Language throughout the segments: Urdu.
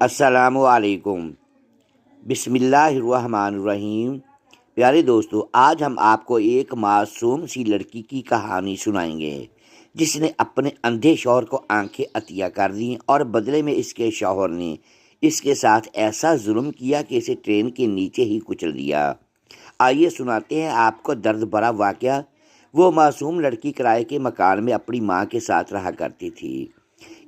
السلام علیکم۔ بسم اللہ الرحمن الرحیم۔ پیارے دوستو، آج ہم آپ کو ایک معصوم سی لڑکی کی کہانی سنائیں گے جس نے اپنے اندھے شوہر کو آنکھیں عطیہ کر دیں اور بدلے میں اس کے شوہر نے اس کے ساتھ ایسا ظلم کیا کہ اسے ٹرین کے نیچے ہی کچل دیا۔ آئیے سناتے ہیں آپ کو درد بھرا واقعہ۔ وہ معصوم لڑکی کرائے کے مکان میں اپنی ماں کے ساتھ رہا کرتی تھی۔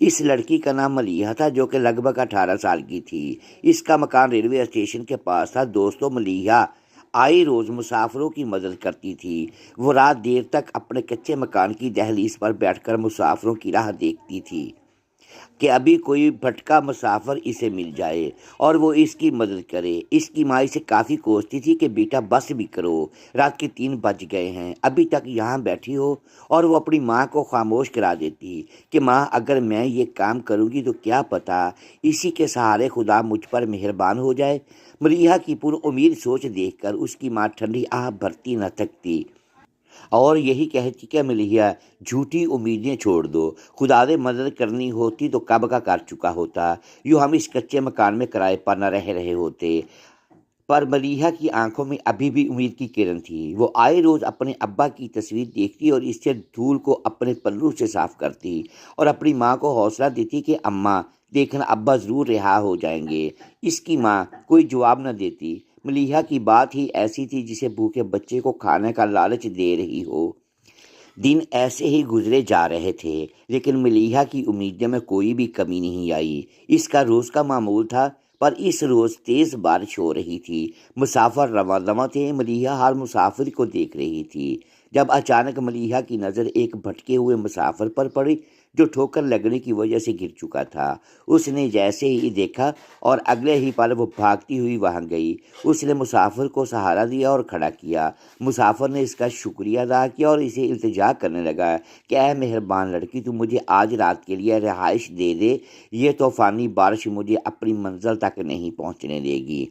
اس لڑکی کا نام ملیحہ تھا، جو کہ لگ بھگ 18 سال کی تھی۔ اس کا مکان ریلوے اسٹیشن کے پاس تھا۔ دوستوں، ملیحہ آئے روز مسافروں کی مدد کرتی تھی۔ وہ رات دیر تک اپنے کچے مکان کی دہلیز پر بیٹھ کر مسافروں کی راہ دیکھتی تھی کہ ابھی کوئی بھٹکا مسافر اسے مل جائے اور وہ اس کی مدد کرے۔ اس کی ماں اسے کافی کوستی تھی کہ بیٹا بس بھی کرو، رات کے 3 بج گئے ہیں، ابھی تک یہاں بیٹھی ہو، اور وہ اپنی ماں کو خاموش کرا دیتی کہ ماں، اگر میں یہ کام کروں گی تو کیا پتہ اسی کے سہارے خدا مجھ پر مہربان ہو جائے۔ ملیحہ کی پر امید سوچ دیکھ کر اس کی ماں ٹھنڈی آہ بھرتی نہ تھکتی اور یہی کہتی کہ ملیحہ، جھوٹی امیدیں چھوڑ دو، خدا نے مدد کرنی ہوتی تو کب کا کر چکا ہوتا، یوں ہم اس کچے مکان میں کرائے پر نہ رہ رہے ہوتے۔ پر ملیحہ کی آنکھوں میں ابھی بھی امید کی کرن تھی۔ وہ آئے روز اپنے ابا کی تصویر دیکھتی اور اس سے دھول کو اپنے پلو سے صاف کرتی اور اپنی ماں کو حوصلہ دیتی کہ اماں، دیکھنا ابا ضرور رہا ہو جائیں گے۔ اس کی ماں کوئی جواب نہ دیتی۔ ملیحہ کی بات ہی ایسی تھی جسے بھوکے بچے کو کھانے کا لالچ دے رہی ہو۔ دن ایسے ہی گزرے جا رہے تھے، لیکن ملیحہ کی امیدوں میں کوئی بھی کمی نہیں آئی۔ اس کا روز کا معمول تھا، پر اس روز تیز بارش ہو رہی تھی۔ مسافر رواں رواں تھے۔ ملیحہ ہر مسافر کو دیکھ رہی تھی، جب اچانک ملیحہ کی نظر ایک بھٹکے ہوئے مسافر پر پڑی جو ٹھوکر لگنے کی وجہ سے گر چکا تھا۔ اس نے جیسے ہی دیکھا اور اگلے ہی پل وہ بھاگتی ہوئی وہاں گئی۔ اس نے مسافر کو سہارا دیا اور کھڑا کیا۔ مسافر نے اس کا شکریہ ادا کیا اور اسے التجا کرنے لگا کہ اے مہربان لڑکی، تو مجھے آج رات کے لیے رہائش دے دے، یہ طوفانی بارش مجھے اپنی منزل تک نہیں پہنچنے دے گی۔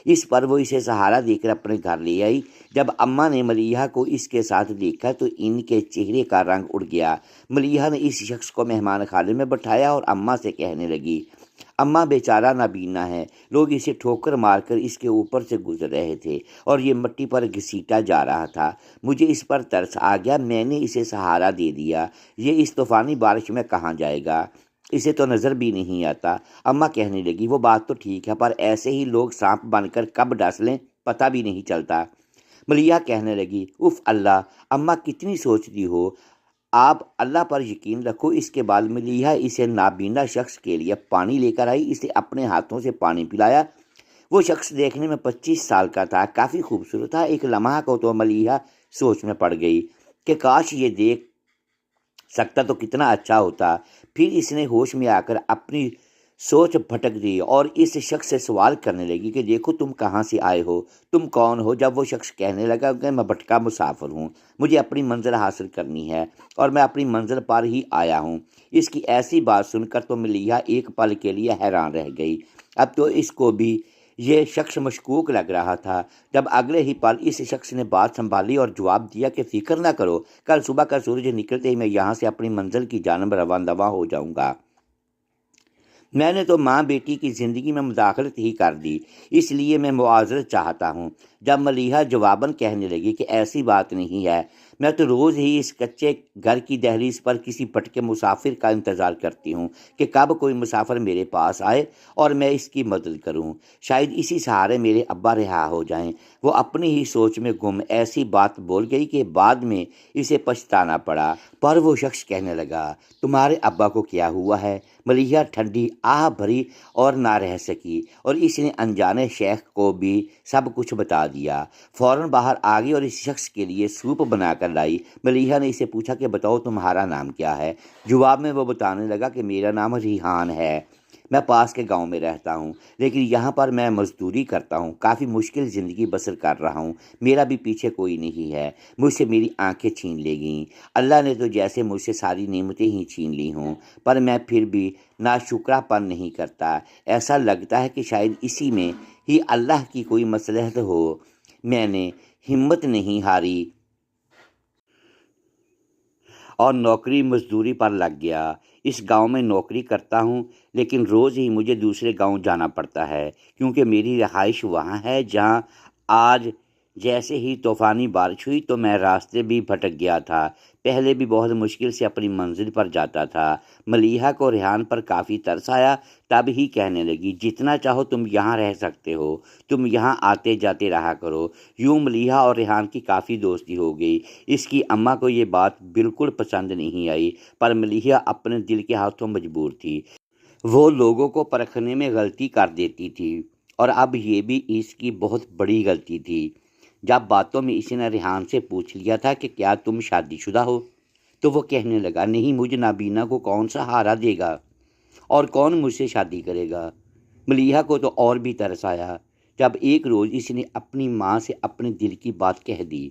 اس پر وہ اسے سہارا دے کر اپنے گھر لے آئی۔ جب اماں نے ملیحہ کو اس کے ساتھ دیکھا تو ان کے چہرے کا رنگ اڑ گیا۔ ملیحہ نے اس شخص کو مہمان خانے میں بٹھایا اور اماں سے کہنے لگی، اماں بیچارہ نابینا ہے، لوگ اسے ٹھوکر مار کر اس کے اوپر سے گزر رہے تھے اور یہ مٹی پر گھسیٹا جا رہا تھا۔ مجھے اس پر ترس آ گیا، میں نے اسے سہارا دے دیا۔ یہ اس طوفانی بارش میں کہاں جائے گا، اسے تو نظر بھی نہیں آتا۔ اماں کہنے لگی، وہ بات تو ٹھیک ہے، پر ایسے ہی لوگ سانپ بن کر کب ڈس لیں پتہ بھی نہیں چلتا۔ ملیحہ کہنے لگی، اف اللہ، اماں کتنی سوچتی ہو، آپ اللہ پر یقین رکھو۔ اس کے بعد ملیحہ اسے نابینا شخص کے لیے پانی لے کر آئی، اسے اپنے ہاتھوں سے پانی پلایا۔ وہ شخص دیکھنے میں 25 سال کا تھا، کافی خوبصورت تھا۔ ایک لمحہ کو تو ملیحہ سوچ میں پڑ گئی کہ کاش یہ دیکھ سکتا تو کتنا اچھا ہوتا۔ پھر اس نے ہوش میں آ کر اپنی سوچ بھٹک دی اور اس شخص سے سوال کرنے لگی کہ دیکھو، تم کہاں سے آئے ہو، تم کون ہو؟ جب وہ شخص کہنے لگا کہ میں بھٹکا مسافر ہوں، مجھے اپنی منزل حاصل کرنی ہے اور میں اپنی منزل پر ہی آیا ہوں۔ اس کی ایسی بات سن کر تو ملیحہ ایک پل کے لیے حیران رہ گئی۔ اب تو اس کو بھی یہ شخص مشکوک لگ رہا تھا۔ جب اگلے ہی پل اس شخص نے بات سنبھالی اور جواب دیا کہ فکر نہ کرو، کل صبح کا سورج نکلتے ہی میں یہاں سے اپنی منزل کی جانب رواں ہو جاؤں گا۔ میں نے تو ماں بیٹی کی زندگی میں مداخلت ہی کر دی، اس لیے میں معذرت چاہتا ہوں۔ جب ملیحہ جواباً کہنے لگی کہ ایسی بات نہیں ہے، میں تو روز ہی اس کچے گھر کی دہلیز پر کسی بھٹکے مسافر کا انتظار کرتی ہوں کہ کب کوئی مسافر میرے پاس آئے اور میں اس کی مدد کروں، شاید اسی سہارے میرے ابا رہا ہو جائیں۔ وہ اپنی ہی سوچ میں گم ایسی بات بول گئی کہ بعد میں اسے پچھتانا پڑا۔ پر وہ شخص کہنے لگا، تمہارے ابا کو کیا ہوا ہے؟ ملیحہ ٹھنڈی آہ بھری اور نہ رہ سکی اور اس نے انجانے شیخ کو بھی سب کچھ بتا دیا۔ فوراً باہر آ گئی اور اس شخص کے لیے سوپ بنا کر لائی۔ ملیحہ نے اسے پوچھا کہ بتاؤ تمہارا نام کیا ہے؟ جواب میں وہ بتانے لگا کہ میرا نام ریحان ہے، میں پاس کے گاؤں میں رہتا ہوں، لیکن یہاں پر میں مزدوری کرتا ہوں، کافی مشکل زندگی بسر کر رہا ہوں، میرا بھی پیچھے کوئی نہیں ہے، مجھ سے میری آنکھیں چھین لے گئیں، اللہ نے تو جیسے مجھ سے ساری نعمتیں ہی چھین لی ہوں، پر میں پھر بھی ناشکرہ پن نہیں کرتا۔ ایسا لگتا ہے کہ شاید اسی میں ہی اللہ کی کوئی مصلحت ہو۔ میں نے ہمت نہیں ہاری اور نوکری مزدوری پر لگ گیا۔ اس گاؤں میں نوکری کرتا ہوں، لیکن روز ہی مجھے دوسرے گاؤں جانا پڑتا ہے کیونکہ میری رہائش وہاں ہے جہاں آج جیسے ہی طوفانی بارش ہوئی تو میں راستے بھی بھٹک گیا تھا۔ پہلے بھی بہت مشکل سے اپنی منزل پر جاتا تھا۔ ملیحہ کو ریحان پر کافی ترس آیا، تب ہی کہنے لگی، جتنا چاہو تم یہاں رہ سکتے ہو، تم یہاں آتے جاتے رہا کرو۔ یوں ملیحہ اور ریحان کی کافی دوستی ہو گئی۔ اس کی اماں کو یہ بات بالکل پسند نہیں آئی، پر ملیحہ اپنے دل کے ہاتھوں مجبور تھی۔ وہ لوگوں کو پرکھنے میں غلطی کر دیتی تھی، اور اب یہ بھی اس کی بہت بڑی غلطی تھی۔ جب باتوں میں اس نے ریحان سے پوچھ لیا تھا کہ کیا تم شادی شدہ ہو، تو وہ کہنے لگا، نہیں، مجھے نابینا کو کون سہارا دے گا اور کون مجھ سے شادی کرے گا۔ ملیحہ کو تو اور بھی ترس آیا جب ایک روز اس نے اپنی ماں سے اپنے دل کی بات کہہ دی۔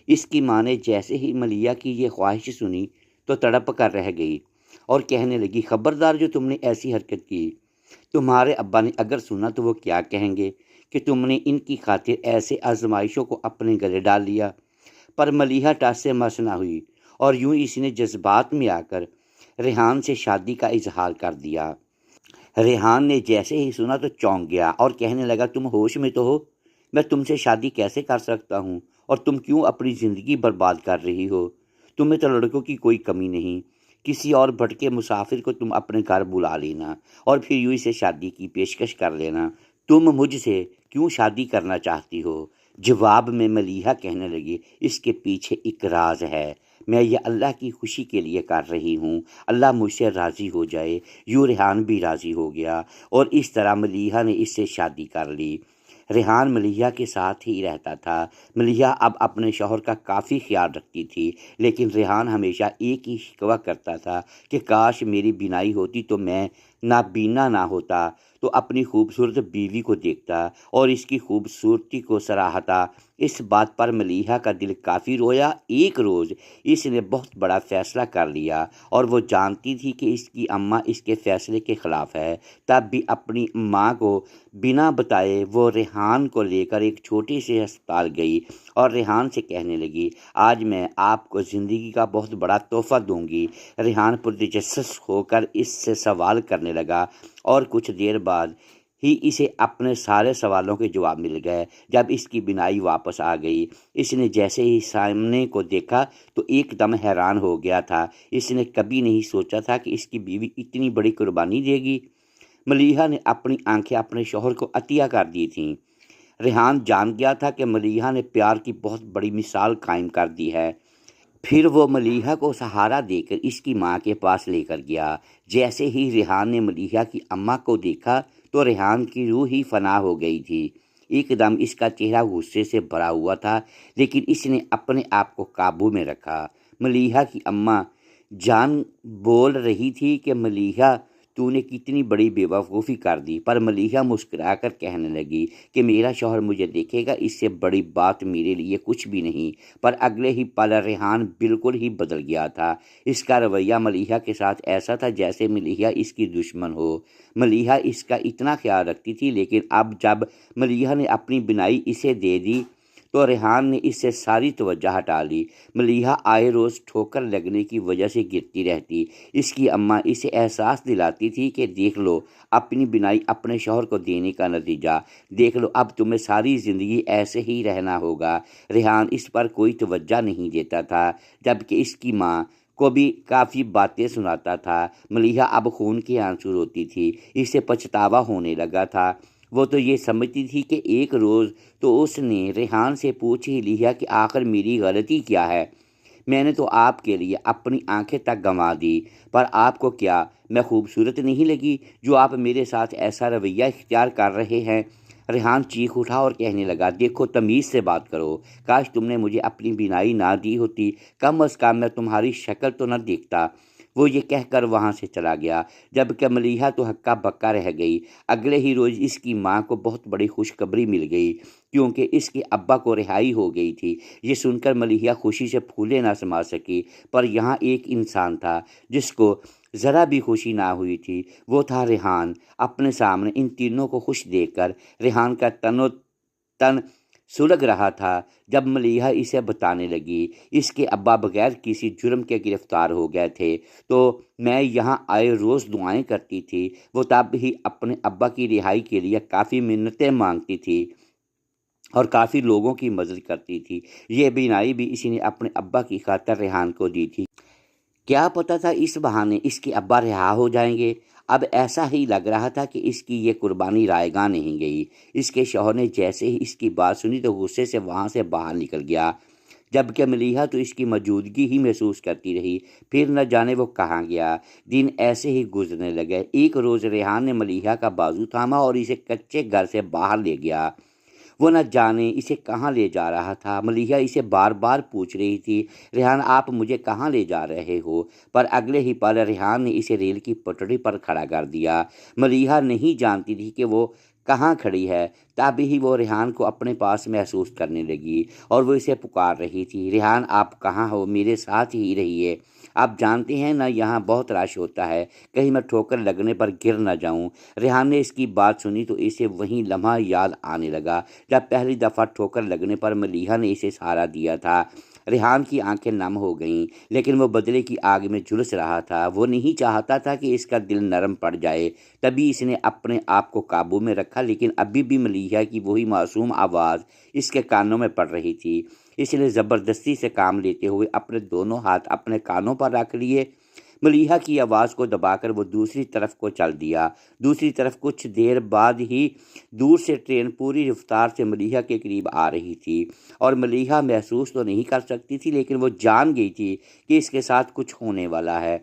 اس کی ماں نے جیسے ہی ملیحہ کی یہ خواہش سنی تو تڑپ کر رہ گئی اور کہنے لگی، خبردار جو تم نے ایسی حرکت کی، تمہارے ابا نے اگر سنا تو وہ کیا کہیں گے کہ تم نے ان کی خاطر ایسے آزمائشوں کو اپنے گلے ڈال لیا۔ پر ملیحہ ٹس سے مس نہ ہوئی اور یوں اس نے جذبات میں آ کر ریحان سے شادی کا اظہار کر دیا۔ ریحان نے جیسے ہی سنا تو چونک گیا اور کہنے لگا، تم ہوش میں تو ہو؟ میں تم سے شادی کیسے کر سکتا ہوں، اور تم کیوں اپنی زندگی برباد کر رہی ہو؟ تمہیں تو لڑکوں کی کوئی کمی نہیں، کسی اور بھٹکے مسافر کو تم اپنے گھر بلا لینا اور پھر یوں اسے شادی کی پیشکش کر لینا۔ تم مجھ سے کیوں شادی کرنا چاہتی ہو؟ جواب میں ملیحہ کہنے لگی، اس کے پیچھے ایک راز ہے، میں یہ اللہ کی خوشی کے لیے کر رہی ہوں، اللہ مجھ سے راضی ہو جائے۔ یوں ریحان بھی راضی ہو گیا اور اس طرح ملیحہ نے اس سے شادی کر لی۔ ریحان ملیحہ کے ساتھ ہی رہتا تھا۔ ملیحہ اب اپنے شوہر کا کافی خیال رکھتی تھی، لیکن ریحان ہمیشہ ایک ہی شکوہ کرتا تھا کہ کاش میری بینائی ہوتی تو میں نابینا نہ ہوتا، تو اپنی خوبصورت بیوی کو دیکھتا اور اس کی خوبصورتی کو سراہتا۔ اس بات پر ملیحہ کا دل کافی رویا۔ ایک روز اس نے بہت بڑا فیصلہ کر لیا اور وہ جانتی تھی کہ اس کی اماں اس کے فیصلے کے خلاف ہے، تب بھی اپنی ماں کو بنا بتائے وہ ریحان کو لے کر ایک چھوٹے سے ہسپتال گئی اور ریحان سے کہنے لگی، آج میں آپ کو زندگی کا بہت بڑا تحفہ دوں گی۔ ریحان پرتجسس ہو کر اس سے سوال کرنے لگا اور کچھ دیر بعد ہی اسے اپنے سارے سوالوں کے جواب مل گئے۔ جب اس کی بینائی واپس آ گئی، اس نے جیسے ہی سامنے کو دیکھا تو ایک دم حیران ہو گیا تھا۔ اس نے کبھی نہیں سوچا تھا کہ اس کی بیوی اتنی بڑی قربانی دے گی۔ ملیحہ نے اپنی آنکھیں اپنے شوہر کو عطیہ کر دی تھیں۔ ریحان جان گیا تھا کہ ملیحہ نے پیار کی بہت بڑی مثال قائم کر دی ہے۔ پھر وہ ملیحہ کو سہارا دے کر اس کی ماں کے پاس لے کر گیا۔ جیسے ہی ریحان نے ملیحہ کی اماں کو دیکھا تو ریحان کی روح ہی فنا ہو گئی تھی۔ ایک دم اس کا چہرہ غصے سے بھرا ہوا تھا، لیکن اس نے اپنے آپ کو قابو میں رکھا۔ ملیحہ کی اماں جان بول رہی تھی کہ ملیحہ، تو نے کتنی بڑی بے وقوفی کر دی، پر ملیحہ مسکرا کر کہنے لگی کہ میرا شوہر مجھے دیکھے گا، اس سے بڑی بات میرے لیے کچھ بھی نہیں۔ پر اگلے ہی پل ریحان بالکل ہی بدل گیا تھا۔ اس کا رویہ ملیحہ کے ساتھ ایسا تھا جیسے ملیحہ اس کی دشمن ہو۔ ملیحہ اس کا اتنا خیال رکھتی تھی، لیکن اب جب ملیحہ نے اپنی بینائی اسے دے دی تو ریحان نے اس سے ساری توجہ ہٹا لی۔ ملیحہ آئے روز ٹھوکر لگنے کی وجہ سے گرتی رہتی۔ اس کی اماں اسے احساس دلاتی تھی کہ دیکھ لو اپنی بینائی اپنے شوہر کو دینے کا نتیجہ، دیکھ لو اب تمہیں ساری زندگی ایسے ہی رہنا ہوگا۔ ریحان اس پر کوئی توجہ نہیں دیتا تھا، جبکہ اس کی ماں کو بھی کافی باتیں سناتا تھا۔ ملیحہ اب خون کے آنسو روتی تھی، اسے پچھتاوا ہونے لگا تھا۔ وہ تو یہ سمجھتی تھی کہ ایک روز تو اس نے ریحان سے پوچھ ہی لیا کہ آخر میری غلطی کیا ہے، میں نے تو آپ کے لیے اپنی آنکھیں تک گنوا دی، پر آپ کو کیا میں خوبصورت نہیں لگی جو آپ میرے ساتھ ایسا رویہ اختیار کر رہے ہیں؟ ریحان چیخ اٹھا اور کہنے لگا، دیکھو تمیز سے بات کرو، کاش تم نے مجھے اپنی بینائی نہ دی ہوتی، کم از کم میں تمہاری شکل تو نہ دیکھتا۔ وہ یہ کہہ کر وہاں سے چلا گیا، جبکہ ملیحہ تو ہکا بکا رہ گئی۔ اگلے ہی روز اس کی ماں کو بہت بڑی خوشخبری مل گئی، کیونکہ اس کے ابا کو رہائی ہو گئی تھی۔ یہ سن کر ملیحہ خوشی سے پھولے نہ سما سکی، پر یہاں ایک انسان تھا جس کو ذرا بھی خوشی نہ ہوئی تھی، وہ تھا ریحان۔ اپنے سامنے ان تینوں کو خوش دیکھ کر ریحان کا تن سلگ رہا تھا جب ملیحہ اسے بتانے لگی اس کے ابا بغیر کسی جرم کے گرفتار ہو گئے تھے، تو میں یہاں آئے روز دعائیں کرتی تھی۔ وہ تب ہی اپنے ابا کی رہائی کے لیے کافی منتیں مانگتی تھی اور کافی لوگوں کی مدد کرتی تھی۔ یہ بینائی بھی اسی نے اپنے ابا کی خاطر ریحان کو دی تھی۔ کیا پتہ تھا اس بہانے اس کے ابا رہا ہو جائیں گے؟ اب ایسا ہی لگ رہا تھا کہ اس کی یہ قربانی رائے گاں نہیں گئی۔ اس کے شوہر نے جیسے ہی اس کی بات سنی تو غصے سے وہاں سے باہر نکل گیا، جبکہ ملیحہ تو اس کی موجودگی ہی محسوس کرتی رہی۔ پھر نہ جانے وہ کہاں گیا۔ دن ایسے ہی گزرنے لگے۔ ایک روز ریحان نے ملیحہ کا بازو تھاما اور اسے کچے گھر سے باہر لے گیا۔ وہ نہ جانے اسے کہاں لے جا رہا تھا۔ ملیحہ اسے بار بار پوچھ رہی تھی، ریحان آپ مجھے کہاں لے جا رہے ہو؟ پر اگلے ہی پل ریحان نے اسے ریل کی پٹڑی پر کھڑا کر دیا۔ ملیحہ نہیں جانتی تھی کہ وہ کہاں کھڑی ہے، تبھی ہی وہ ریحان کو اپنے پاس محسوس کرنے لگی اور وہ اسے پکار رہی تھی، ریحان آپ کہاں ہو؟ میرے ساتھ ہی رہیے۔ آپ جانتے ہیں نا یہاں بہت رش ہوتا ہے، کہیں میں ٹھوکر لگنے پر گر نہ جاؤں۔ ریحان نے اس کی بات سنی تو اسے وہی لمحہ یاد آنے لگا جب پہلی دفعہ ٹھوکر لگنے پر ملیحہ نے اسے سہارا دیا تھا۔ ریحان کی آنکھیں نم ہو گئیں، لیکن وہ بدلے کی آگ میں جھلس رہا تھا۔ وہ نہیں چاہتا تھا کہ اس کا دل نرم پڑ جائے، تبھی اس نے اپنے آپ کو قابو میں رکھا، لیکن ابھی بھی ملیحہ کی وہی معصوم آواز اس کے کانوں میں پڑ رہی تھی۔ اس نے زبردستی سے کام لیتے ہوئے اپنے دونوں ہاتھ اپنے کانوں پر رکھ لیے۔ ملیحہ کی آواز کو دبا کر وہ دوسری طرف کو چل دیا۔ دوسری طرف کچھ دیر بعد ہی دور سے ٹرین پوری رفتار سے ملیحہ کے قریب آ رہی تھی، اور ملیحہ محسوس تو نہیں کر سکتی تھی، لیکن وہ جان گئی تھی کہ اس کے ساتھ کچھ ہونے والا ہے۔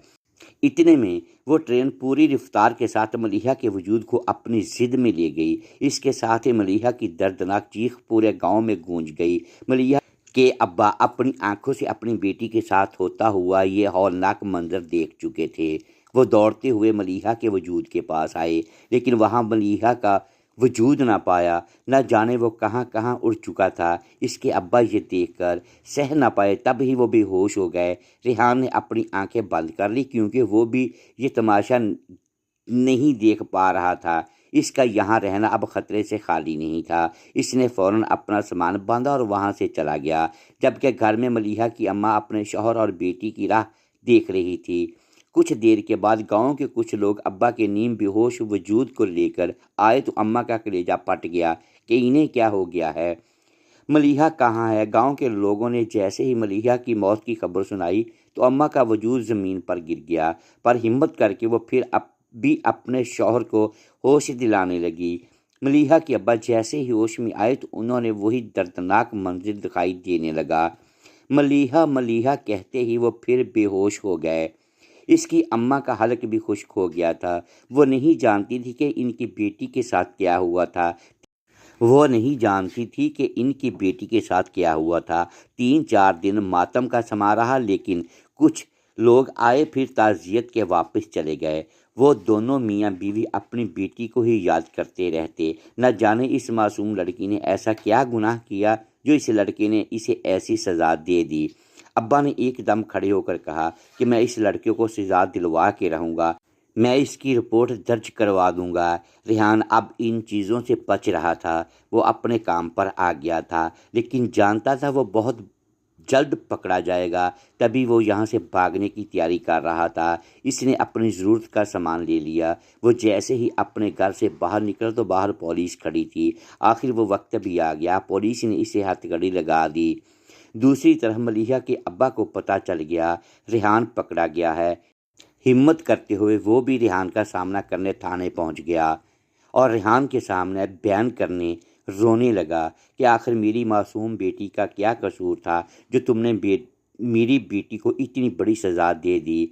اتنے میں وہ ٹرین پوری رفتار کے ساتھ ملیحہ کے وجود کو اپنی زد میں لے گئی۔ اس کے ساتھ ہی ملیحہ کی دردناک چیخ پورے گاؤں میں گونج گئی۔ ملیحہ کے ابا اپنی آنکھوں سے اپنی بیٹی کے ساتھ ہوتا ہوا یہ ہولناک منظر دیکھ چکے تھے۔ وہ دوڑتے ہوئے ملیحہ کے وجود کے پاس آئے، لیکن وہاں ملیحہ کا وجود نہ پایا۔ نہ جانے وہ کہاں کہاں اڑ چکا تھا۔ اس کے ابا یہ دیکھ کر سہ نہ پائے، تب ہی وہ بے ہوش ہو گئے۔ ریحان نے اپنی آنکھیں بند کر لی، کیونکہ وہ بھی یہ تماشا نہیں دیکھ پا رہا تھا۔ اس کا یہاں رہنا اب خطرے سے خالی نہیں تھا۔ اس نے فوراً اپنا سامان باندھا اور وہاں سے چلا گیا، جبکہ گھر میں ملیحہ کی اماں اپنے شوہر اور بیٹی کی راہ دیکھ رہی تھی۔ کچھ دیر کے بعد گاؤں کے کچھ لوگ ابا کے نیم بے ہوش وجود کو لے کر آئے تو اماں کا کلیجہ پھٹ گیا کہ انہیں کیا ہو گیا ہے، ملیحہ کہاں ہے؟ گاؤں کے لوگوں نے جیسے ہی ملیحہ کی موت کی خبر سنائی تو اماں کا وجود زمین پر گر گیا، پر ہمت کر کے وہ پھر بھی اپنے شوہر کو ہوش دلانے لگی۔ ملیحہ کے ابا جیسے ہی ہوش میں آئے تو انہوں نے وہی دردناک منظر دکھائی دینے لگا۔ ملیحہ ملیحہ کہتے ہی وہ پھر بے ہوش ہو گئے۔ اس کی اماں کا حلق بھی خشک ہو گیا تھا۔ وہ نہیں جانتی تھی کہ ان کی بیٹی کے ساتھ کیا ہوا تھا۔ وہ نہیں جانتی تھی کہ ان کی بیٹی کے ساتھ کیا ہوا تھا۔ 3-4 دن ماتم کا سما رہا، لیکن کچھ لوگ آئے پھر تعزیت کے واپس چلے گئے۔ وہ دونوں میاں بیوی اپنی بیٹی کو ہی یاد کرتے رہتے۔ نہ جانے اس معصوم لڑکی نے ایسا کیا گناہ کیا جو اس لڑکے نے اسے ایسی سزا دے دی۔ ابا نے ایک دم کھڑے ہو کر کہا کہ میں اس لڑکے کو سزا دلوا کے رہوں گا، میں اس کی رپورٹ درج کروا دوں گا۔ ریحان اب ان چیزوں سے بچ رہا تھا۔ وہ اپنے کام پر آ گیا تھا، لیکن جانتا تھا وہ بہت جلد پکڑا جائے گا، تبھی وہ یہاں سے بھاگنے کی تیاری کر رہا تھا۔ اس نے اپنی ضرورت کا سامان لے لیا۔ وہ جیسے ہی اپنے گھر سے باہر نکلا تو باہر پولیس کھڑی تھی۔ آخر وہ وقت بھی آ گیا، پولیس نے اسے ہتھ کڑی لگا دی۔ دوسری طرف ملیحہ کے ابا کو پتہ چل گیا ریحان پکڑا گیا ہے۔ ہمت کرتے ہوئے وہ بھی ریحان کا سامنا کرنے تھانے پہنچ گیا اور ریحان کے سامنے بیان کرنے رونے لگا کہ آخر میری معصوم بیٹی کا کیا قصور تھا جو تم نے میری بیٹی کو اتنی بڑی سزا دے دی۔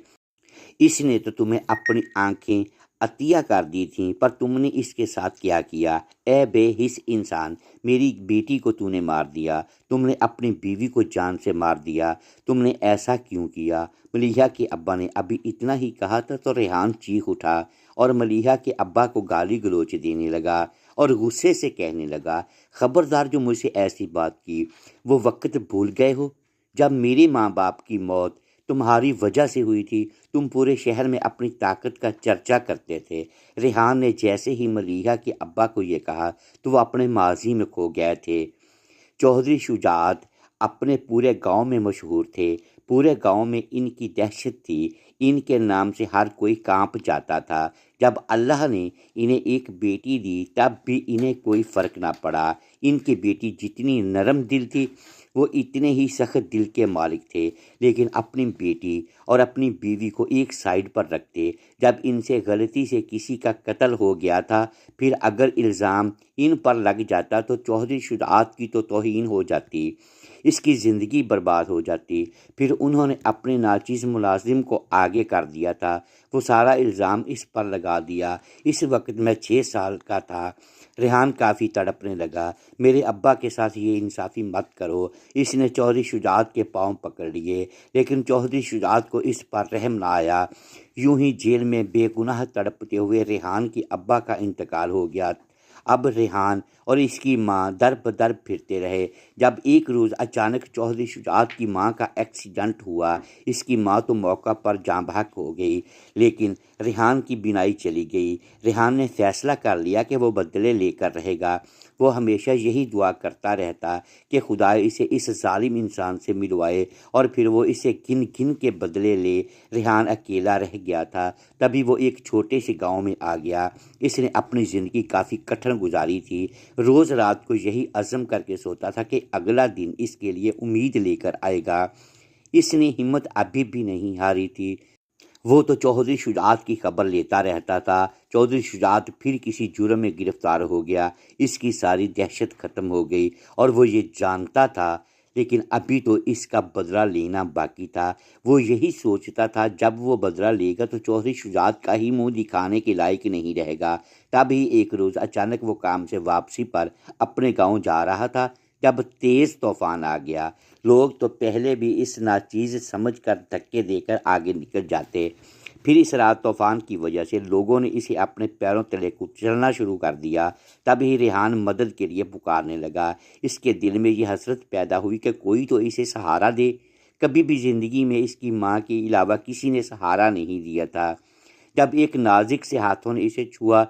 اس نے تو تمہیں اپنی آنکھیں عطیہ کر دی تھیں، پر تم نے اس کے ساتھ کیا کیا؟ اے بے حس انسان، میری بیٹی کو تو نے مار دیا، تم نے اپنی بیوی کو جان سے مار دیا، تم نے ایسا کیوں کیا؟ ملیحہ کے ابا نے ابھی اتنا ہی کہا تھا تو ریحان چیخ اٹھا اور ملیحہ کے ابا کو گالی گلوچ دینے لگا اور غصے سے کہنے لگا، خبردار جو مجھ سے ایسی بات کی۔ وہ وقت بھول گئے ہو جب میرے ماں باپ کی موت تمہاری وجہ سے ہوئی تھی؟ تم پورے شہر میں اپنی طاقت کا چرچا کرتے تھے۔ ریحان نے جیسے ہی ملیحہ کے ابا کو یہ کہا تو وہ اپنے ماضی میں کھو گئے تھے۔ چودھری شجاعت اپنے پورے گاؤں میں مشہور تھے، پورے گاؤں میں ان کی دہشت تھی، ان کے نام سے ہر کوئی کانپ جاتا تھا۔ جب اللہ نے انہیں ایک بیٹی دی تب بھی انہیں کوئی فرق نہ پڑا۔ ان کی بیٹی جتنی نرم دل تھی وہ اتنے ہی سخت دل کے مالک تھے، لیکن اپنی بیٹی اور اپنی بیوی کو ایک سائیڈ پر رکھتے۔ جب ان سے غلطی سے کسی کا قتل ہو گیا تھا، پھر اگر الزام ان پر لگ جاتا تو چودھری شجاعت کی تو توہین ہو جاتی، اس کی زندگی برباد ہو جاتی۔ پھر انہوں نے اپنے ناچیز ملازم کو آگے کر دیا تھا، وہ سارا الزام اس پر لگا دیا۔ اس وقت میں 6 سال کا تھا۔ ریحان کافی تڑپنے لگا، میرے ابا کے ساتھ یہ انصافی مت کرو۔ اس نے چودھری شجاعت کے پاؤں پکڑ لیے، لیکن چودھری شجاعت کو اس پر رحم نہ آیا۔ یوں ہی جیل میں بے گناہ تڑپتے ہوئے ریحان کے ابا کا انتقال ہو گیا۔ اب ریحان اور اس کی ماں در بدر پھرتے رہے۔ جب ایک روز اچانک چودھری شجاعت کی ماں کا ایکسیڈنٹ ہوا، اس کی ماں تو موقع پر جاں بحق ہو گئی، لیکن ریحان کی بینائی چلی گئی۔ ریحان نے فیصلہ کر لیا کہ وہ بدلے لے کر رہے گا۔ وہ ہمیشہ یہی دعا کرتا رہتا کہ خدا اسے اس ظالم انسان سے ملوائے، اور پھر وہ اسے گن گن کے بدلے لے۔ ریحان اکیلا رہ گیا تھا، تبھی وہ ایک چھوٹے سے گاؤں میں آ گیا۔ اس نے اپنی زندگی کافی کٹھن گزاری تھی، روز رات کو یہی عزم کر کے سوتا تھا کہ اگلا دن اس کے لیے امید لے کر آئے گا۔ اس نے ہمت ابھی بھی نہیں ہاری تھی۔ وہ تو چودھری شجاعت کی خبر لیتا رہتا تھا۔ چودھری شجاعت پھر کسی جرم میں گرفتار ہو گیا، اس کی ساری دہشت ختم ہو گئی، اور وہ یہ جانتا تھا، لیکن ابھی تو اس کا بدلہ لینا باقی تھا۔ وہ یہی سوچتا تھا جب وہ بدلہ لے گا تو چودھری شجاعت کا ہی منہ دکھانے کے لائق نہیں رہے گا۔ تبھی ایک روز اچانک وہ کام سے واپسی پر اپنے گاؤں جا رہا تھا جب تیز طوفان آ گیا۔ لوگ تو پہلے بھی اس ناچیز سمجھ کر دھکے دے کر آگے نکل جاتے، پھر اس رات طوفان کی وجہ سے لوگوں نے اسے اپنے پیروں تلے کچلنا شروع کر دیا۔ تب ہی ریحان مدد کے لیے پکارنے لگا۔ اس کے دل میں یہ حسرت پیدا ہوئی کہ کوئی تو اسے سہارا دے۔ کبھی بھی زندگی میں اس کی ماں کے علاوہ کسی نے سہارا نہیں دیا تھا۔ جب ایک نازک سے ہاتھوں نے اسے چھوا،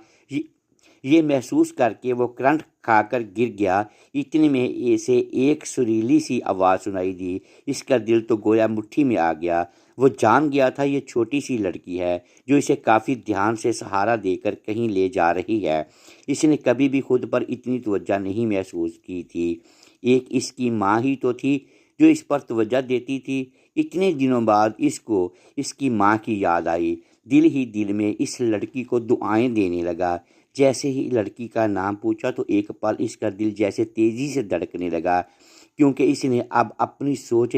یہ محسوس کر کے وہ کرنٹ کھا کر گر گیا۔ اتنے میں اسے ایک سریلی سی آواز سنائی دی۔ اس کا دل تو گویا مٹھی میں آ گیا۔ وہ جان گیا تھا یہ چھوٹی سی لڑکی ہے جو اسے کافی دھیان سے سہارا دے کر کہیں لے جا رہی ہے۔ اس نے کبھی بھی خود پر اتنی توجہ نہیں محسوس کی تھی۔ ایک اس کی ماں ہی تو تھی جو اس پر توجہ دیتی تھی۔ اتنے دنوں بعد اس کو اس کی ماں کی یاد آئی۔ دل ہی دل میں اس لڑکی کو دعائیں دینے لگا۔ جیسے ہی لڑکی کا نام پوچھا تو ایک پل اس کا دل جیسے تیزی سے دھڑکنے لگا، کیونکہ اس نے اب اپنی سوچ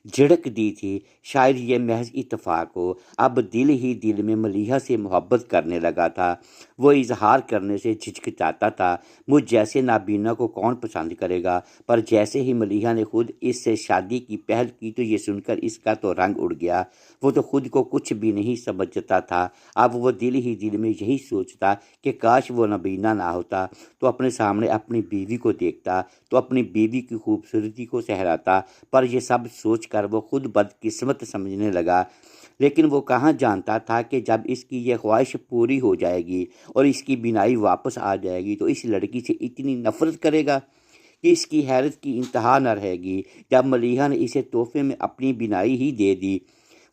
جھڑک دی تھی۔ شاید یہ محض اتفاق ہو، اب دل ہی دل میں ملیحہ سے محبت کرنے لگا تھا۔ وہ اظہار کرنے سے جھجکچاتا تھا، مجھ جیسے نابینا کو کون پسند کرے گا، پر جیسے ہی ملیحہ نے خود اس سے شادی کی پہل کی تو یہ سن کر اس کا تو رنگ اڑ گیا۔ وہ تو خود کو کچھ بھی نہیں سمجھتا تھا۔ اب وہ دل ہی دل میں یہی سوچتا کہ کاش وہ نابینا نہ ہوتا تو اپنے سامنے اپنی بیوی کو دیکھتا، تو اپنی بیوی کی خوبصورتی کو سہراتا، پر یہ سب سوچ کر وہ خود بدقسمت سمجھنے لگا۔ لیکن وہ کہاں جانتا تھا کہ جب اس کی یہ خواہش پوری ہو جائے گی اور اس کی بینائی واپس آ جائے گی تو اس لڑکی سے اتنی نفرت کرے گا کہ اس کی حیرت کی انتہا نہ رہے گی۔ جب ملیحہ نے اسے تحفے میں اپنی بینائی ہی دے دی،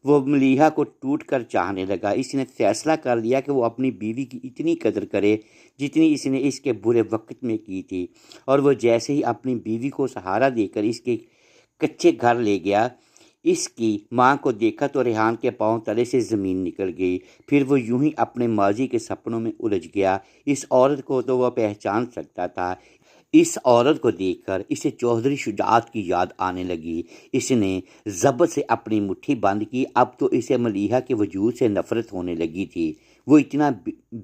وہ ملیحہ کو ٹوٹ کر چاہنے لگا۔ اس نے فیصلہ کر لیا کہ وہ اپنی بیوی کی اتنی قدر کرے جتنی اس نے اس کے برے وقت میں کی تھی، اور وہ جیسے ہی اپنی بیوی کو سہارا دے کر اس کے کچے گھر لے گیا، اس کی ماں کو دیکھا تو ریحان کے پاؤں تلے سے زمین نکل گئی۔ پھر وہ یوں ہی اپنے ماضی کے سپنوں میں الجھ گیا۔ اس عورت کو تو وہ پہچان سکتا تھا۔ اس عورت کو دیکھ کر اسے چودھری شجاعت کی یاد آنے لگی۔ اس نے ضبط سے اپنی مٹھی بند کی۔ اب تو اسے ملیحہ کے وجود سے نفرت ہونے لگی تھی۔ وہ اتنا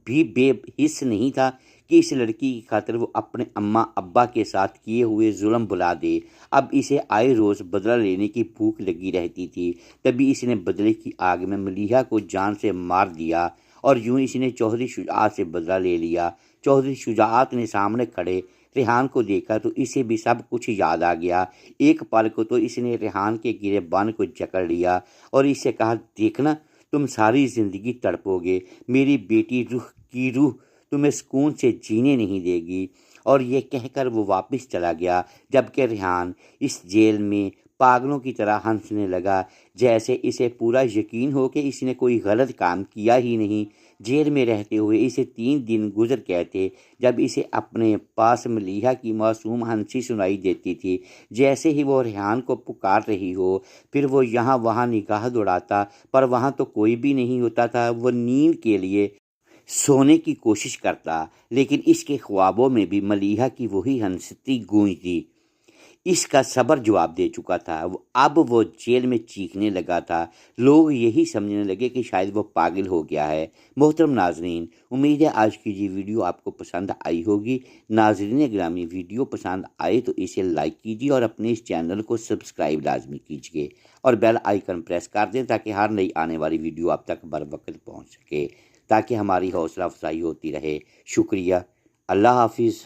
بھی بے حس نہیں تھا کہ اس لڑکی کی خاطر وہ اپنے اماں ابا کے ساتھ کیے ہوئے ظلم بھلا دے۔ اب اسے آئے روز بدلہ لینے کی بھوک لگی رہتی تھی۔ تبھی اس نے بدلے کی آگ میں ملیحہ کو جان سے مار دیا، اور یوں اس نے چودھری شجاعت سے بدلہ لے لیا۔ چودھری شجاعت نے سامنے کھڑے ریحان کو دیکھا تو اسے بھی سب کچھ یاد آ گیا۔ ایک پل کو تو اس نے ریحان کے گریبان کو جکڑ لیا اور اس سے کہا، دیکھنا تم ساری زندگی تڑپو گے، میری بیٹی روح کی روح تمہیں سکون سے جینے نہیں دے گی۔ اور یہ کہہ کر وہ واپس چلا گیا، جبکہ ریحان اس جیل میں پاگلوں کی طرح ہنسنے لگا، جیسے اسے پورا یقین ہو کہ اس نے کوئی غلط کام کیا ہی نہیں۔ جیل میں رہتے ہوئے اسے 3 دن گزر گئے تھے جب اسے اپنے پاس ملیحہ کی معصوم ہنسی سنائی دیتی تھی، جیسے ہی وہ ریحان کو پکار رہی ہو۔ پھر وہ یہاں وہاں نگاہ دوڑاتا، پر وہاں تو کوئی بھی نہیں ہوتا تھا۔ وہ نیند کے لیے سونے کی کوشش کرتا، لیکن اس کے خوابوں میں بھی ملیحہ کی وہی ہنستی گونجتی۔ اس کا صبر جواب دے چکا تھا۔ اب وہ جیل میں چیخنے لگا تھا۔ لوگ یہی سمجھنے لگے کہ شاید وہ پاگل ہو گیا ہے۔ محترم ناظرین، امید ہے آج کی یہ ویڈیو آپ کو پسند آئی ہوگی۔ ناظرین گرامی، ویڈیو پسند آئے تو اسے لائک کیجیے اور اپنے اس چینل کو سبسکرائب لازمی کیجیے اور بیل آئیکن پریس کر دیں تاکہ ہر نئی آنے والی ویڈیو آپ تک بر وقت پہنچ سکے، تاکہ ہماری حوصلہ افزائی ہوتی رہے۔ شکریہ۔ اللہ حافظ۔